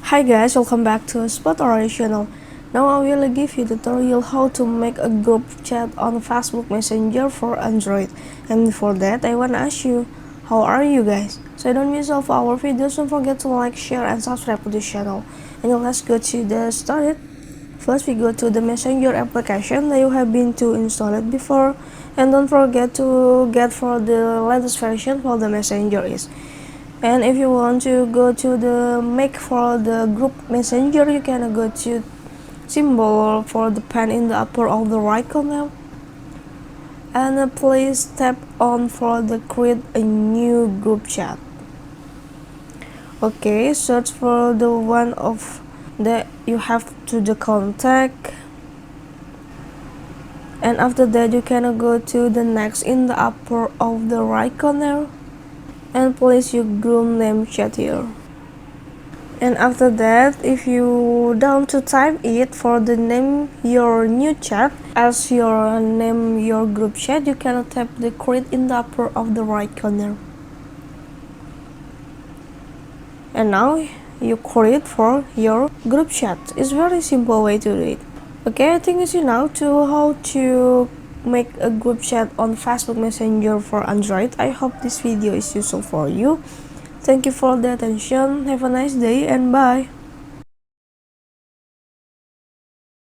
Hi guys, welcome back to Spot Our channel. Now I will give you a tutorial how to make a group chat on Facebook Messenger for Android. And before that, I wanna ask you, how are you guys? So don't miss off our videos, don't forget to like, share, and subscribe to the channel. And now let's go to the started. First we go to the Messenger application that you have been to install it before. And don't forget to get for the latest version for the Messenger is. And if you want to go to the make for the group messenger, you can go to symbol for the pen in the upper of the right corner, and please tap on for the create a new group chat. Okay, search for the one of that you have to the contact, and after that you can go to the next in the upper of the right corner and place your group name chat here. And after that, if you down to type it for the name your new chat as your name your group chat, you can tap the create in the upper of the right corner. And now you create for your group chat. It's very simple way to do it. Okay, I think it's you now to how to make a group chat on Facebook Messenger for Android. I hope this video is useful for you. Thank you for the attention. Have a nice day and bye.